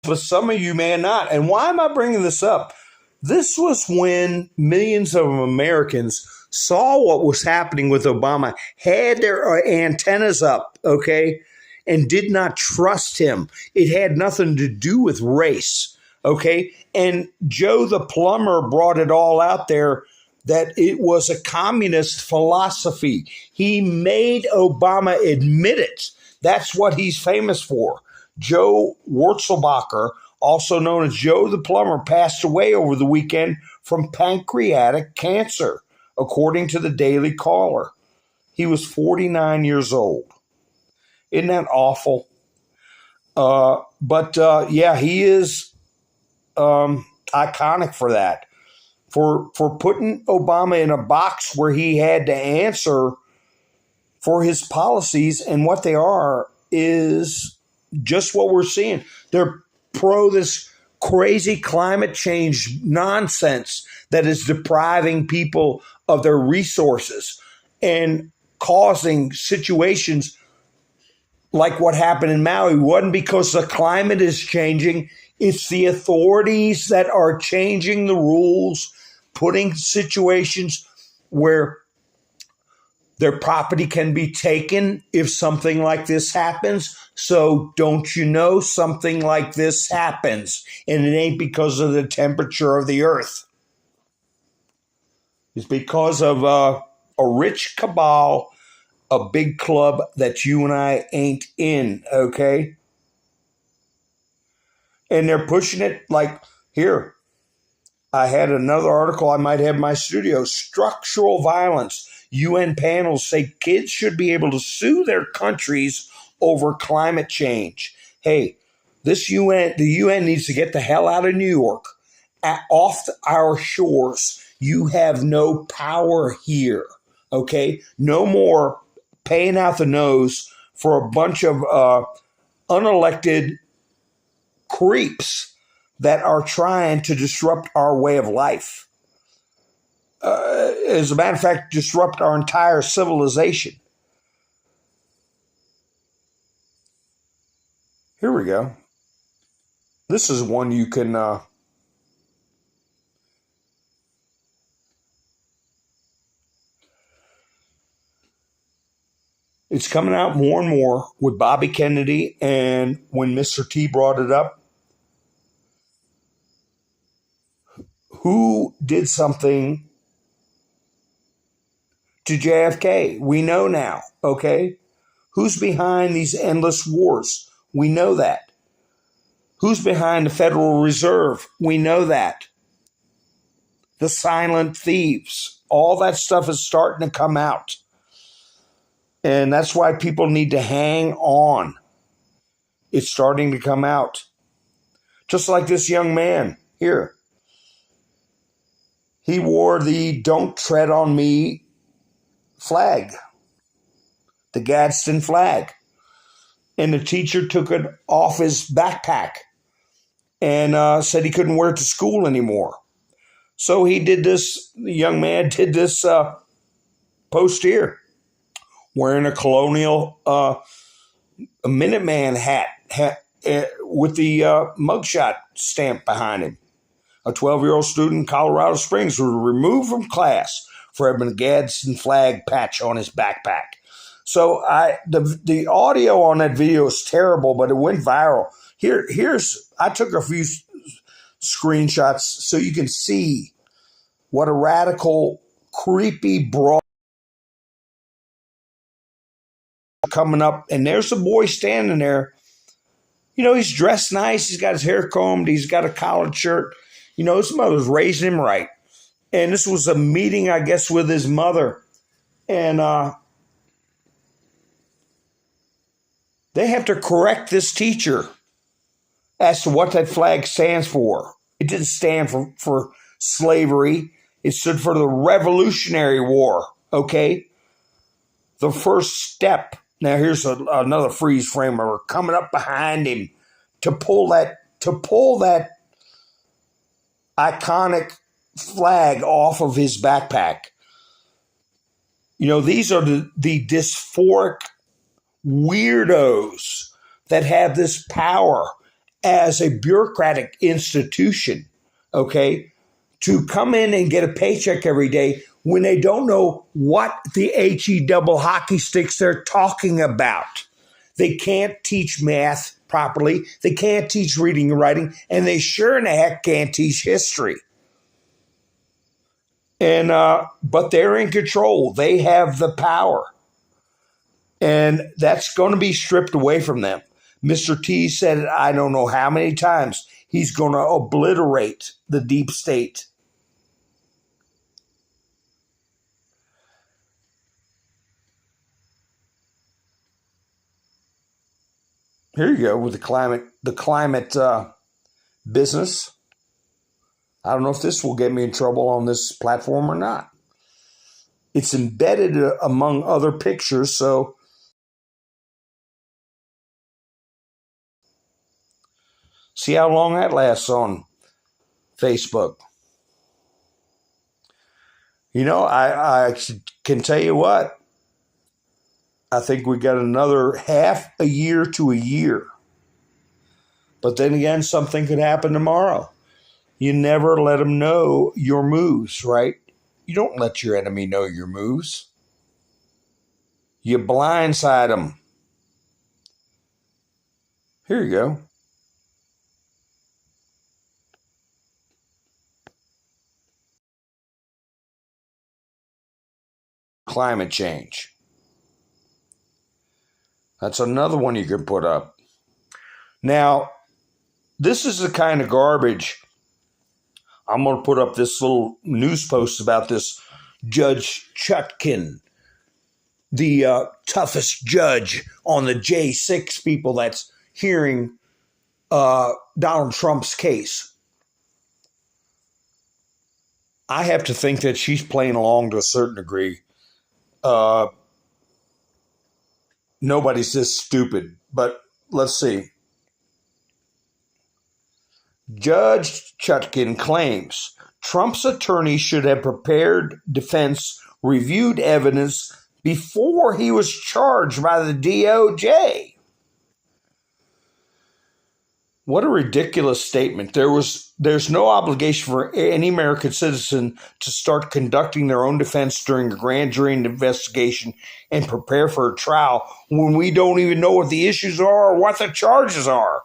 But some of you may not. And why am I bringing this up? This was when millions of Americans saw what was happening with Obama, had their antennas up, okay, and did not trust him. It had nothing to do with race, okay? And Joe the Plumber brought it all out there that it was a communist philosophy. He made Obama admit it. That's what he's famous for. Joe Wurzelbacher, also known as Joe the Plumber, passed away over the weekend from pancreatic cancer, according to the Daily Caller. He was 49 years old. Isn't that awful? Yeah, he is iconic for that. For putting Obama in a box where he had to answer for his policies, and what they are is just what we're seeing. They're pro this crazy climate change nonsense that is depriving people of their resources and causing situations like what happened in Maui. It wasn't because the climate is changing. It's the authorities that are changing the rules, putting situations where their property can be taken if something like this happens. So don't you know, something like this happens, and it ain't because of the temperature of the earth. It's because of a rich cabal, a big club that you and I ain't in, okay? And they're pushing it like, here, I had another article I might have in my studio, structural violence. UN panels say kids should be able to sue their countries over climate change. Hey, the UN needs to get the hell out of New York, off our shores. You have no power here, okay? No more paying out the nose for a bunch of unelected creeps that are trying to disrupt our way of life. As a matter of fact, disrupt our entire civilization. Here we go. This is one you can It's coming out more and more with Bobby Kennedy. And when Mr. T brought it up, who did something to JFK? We know now, okay? Who's behind these endless wars? We know that. Who's behind the Federal Reserve? We know that. The silent thieves. All that stuff is starting to come out. And that's why people need to hang on. It's starting to come out. Just like this young man here. He wore the "Don't Tread on Me" flag. The Gadsden flag. And the teacher took it off his backpack and said he couldn't wear it to school anymore. So he did this, the young man did this post here, wearing a colonial a Minuteman hat with the mugshot stamp behind him. A 12-year-old student in Colorado Springs was removed from class for having a Gadsden flag patch on his backpack. So the audio on that video is terrible, but it went viral. I took a few screenshots so you can see what a radical, creepy broad coming up. And there's a boy standing there. You know, he's dressed nice. He's got his hair combed. He's got a collared shirt. You know, his mother's raising him right. And this was a meeting, I guess, with his mother. And they have to correct this teacher as to what that flag stands for. It didn't stand for slavery. It stood for the Revolutionary War, okay? The first step. Now here's another freeze frame where we're coming up behind him to pull that iconic flag off of his backpack. You know, these are the dysphoric weirdos that have this power as a bureaucratic institution, okay, to come in and get a paycheck every day when they don't know what the HE double hockey sticks they're talking about. They can't teach math properly. They can't teach reading and writing, and they sure in the heck can't teach history. And but they're in control. They have the power. And that's going to be stripped away from them. Mr. T said it, I don't know how many times. He's going to obliterate the deep state. Here you go with the climate business. I don't know if this will get me in trouble on this platform or not. It's embedded among other pictures, so see how long that lasts on Facebook. You know, I can tell you what. I think we got another half a year to a year. But then again, something could happen tomorrow. You never let them know your moves, right? You don't let your enemy know your moves. You blindside them. Here you go. Climate change. That's another one you can put up. Now, this is the kind of garbage. I'm going to put up this little news post about this Judge Chutkan, the toughest judge on the J6 people that's hearing Donald Trump's case. I have to think that she's playing along to a certain degree. Nobody's this stupid, but let's see. Judge Chutkan claims Trump's attorney should have prepared defense, reviewed evidence before he was charged by the DOJ. What a ridiculous statement. There's no obligation for any American citizen to start conducting their own defense during a grand jury investigation and prepare for a trial when we don't even know what the issues are or what the charges are.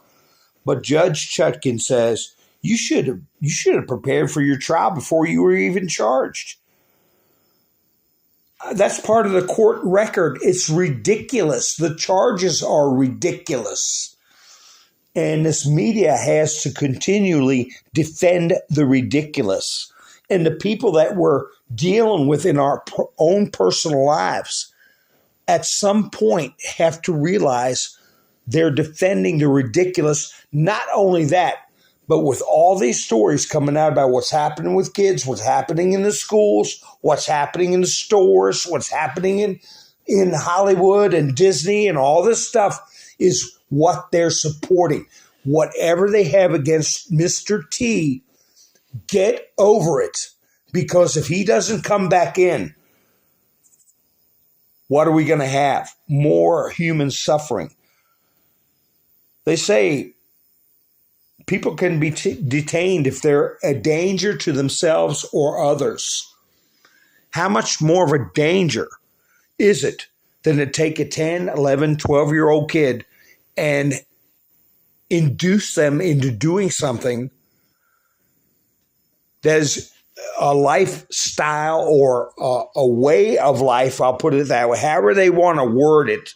But Judge Chutkin says you should have prepared for your trial before you were even charged. That's part of the court record. It's ridiculous. The charges are ridiculous. And this media has to continually defend the ridiculous. And the people that we're dealing with in our own personal lives at some point have to realize they're defending the ridiculous. Not only that, but with all these stories coming out about what's happening with kids, what's happening in the schools, what's happening in the stores, what's happening in Hollywood and Disney and all this stuff is what they're supporting. Whatever they have against Mr. T, get over it. Because if he doesn't come back in, what are we going to have? More human suffering. They say people can be detained if they're a danger to themselves or others. How much more of a danger is it than to take a 10, 11, 12-year-old kid and induce them into doing something that is a lifestyle or a way of life, I'll put it that way, however they want to word it,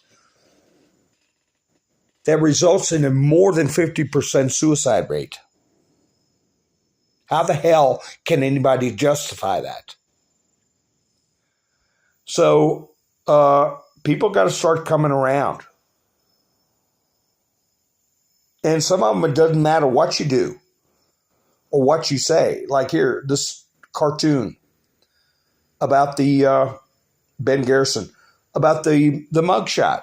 that results in a more than 50% suicide rate? How the hell can anybody justify that? So people got to start coming around. And some of them, it doesn't matter what you do or what you say. Like here, this cartoon about the Ben Garrison, about the mugshot.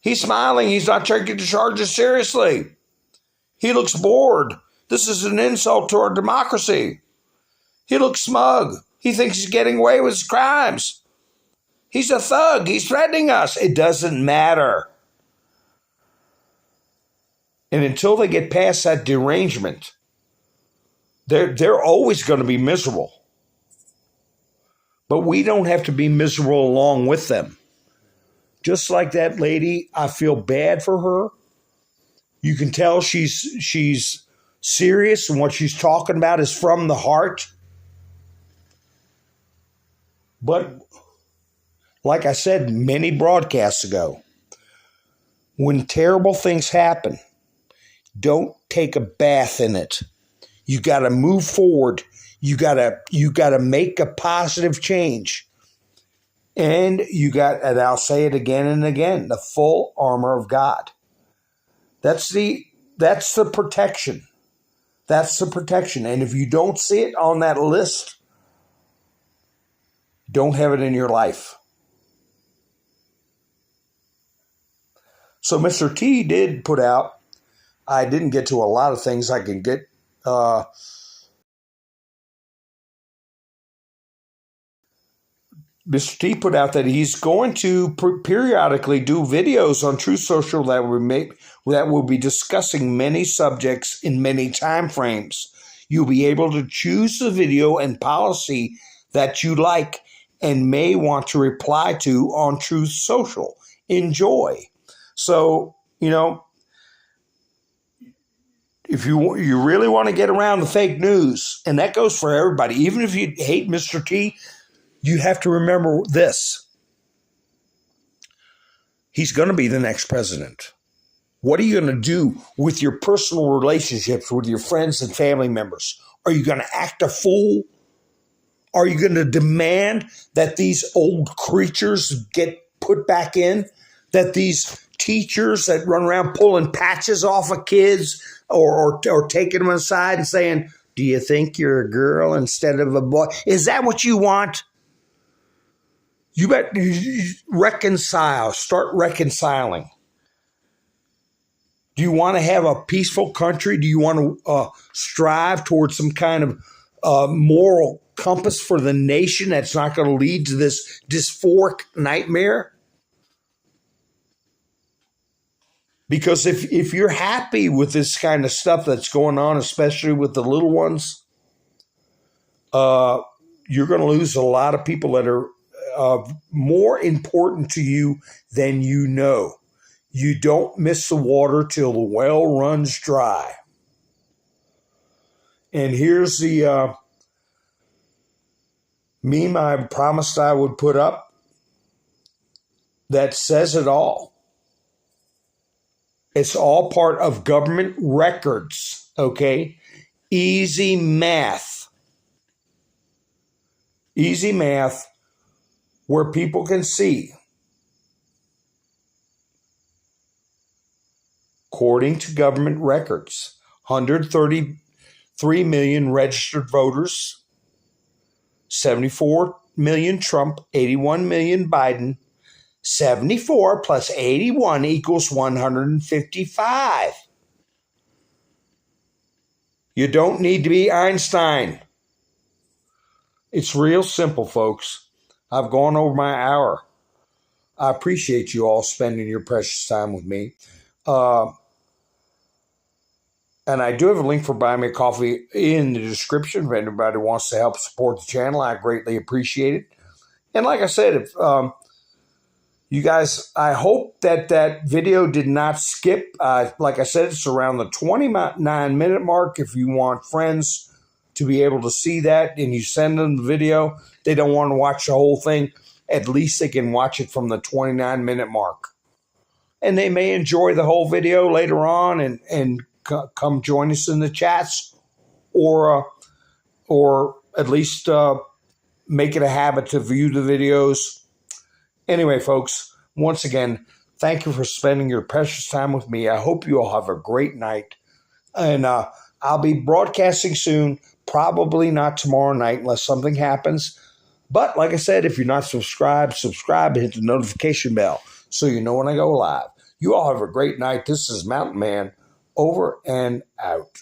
He's smiling. He's not taking the charges seriously. He looks bored. This is an insult to our democracy. He looks smug. He thinks he's getting away with his crimes. He's a thug. He's threatening us. It doesn't matter. And until they get past that derangement, they're always going to be miserable. But we don't have to be miserable along with them. Just like that lady, I feel bad for her. You can tell she's serious, and what she's talking about is from the heart. But like I said many broadcasts ago, when terrible things happen, don't take a bath in it. You got to move forward. You got to make a positive change. And and I'll say it again and again, the full armor of God. That's the protection. That's the protection. And if you don't see it on that list, don't have it in your life. So Mr. T did put out, I didn't get to a lot of things I can get. Mr. T put out that he's going to periodically do videos on Truth Social that will be discussing many subjects in many time frames. You'll be able to choose the video and policy that you like and may want to reply to on Truth Social. Enjoy. So, if you really want to get around the fake news, and that goes for everybody, even if you hate Mr. T, you have to remember this. He's going to be the next president. What are you going to do with your personal relationships with your friends and family members? Are you going to act a fool? Are you going to demand that these old creatures get put back in? That these teachers that run around pulling patches off of kids or taking them aside and saying, do you think you're a girl instead of a boy? Is that what you want? You better reconcile. Start reconciling. Do you want to have a peaceful country? Do you want to strive towards some kind of moral compass for the nation that's not going to lead to this dysphoric nightmare? Because if you're happy with this kind of stuff that's going on, especially with the little ones, you're going to lose a lot of people that are more important to you than you know. You don't miss the water till the well runs dry. And here's the meme I promised I would put up that says it all. It's all part of government records, okay? Easy math. Easy math where people can see. According to government records, 133 million registered voters, 74 million Trump, 81 million Biden, 74 plus 81 equals 155. You don't need to be Einstein. It's real simple, folks. I've gone over my hour. I appreciate you all spending your precious time with me. And I do have a link for buying me a coffee in the description if anybody wants to help support the channel. I greatly appreciate it. And like I said, if you guys, I hope that video did not skip. Like I said, it's around the 29-minute mark. If you want friends to be able to see that and you send them the video, they don't want to watch the whole thing, at least they can watch it from the 29-minute mark. And they may enjoy the whole video later on and come join us in the chats, or at least make it a habit to view the videos. Anyway, folks, once again, thank you for spending your precious time with me. I hope you all have a great night. And I'll be broadcasting soon, probably not tomorrow night unless something happens. But like I said, if you're not subscribed, subscribe and hit the notification bell so you know when I go live. You all have a great night. This is Mountain Man, over and out.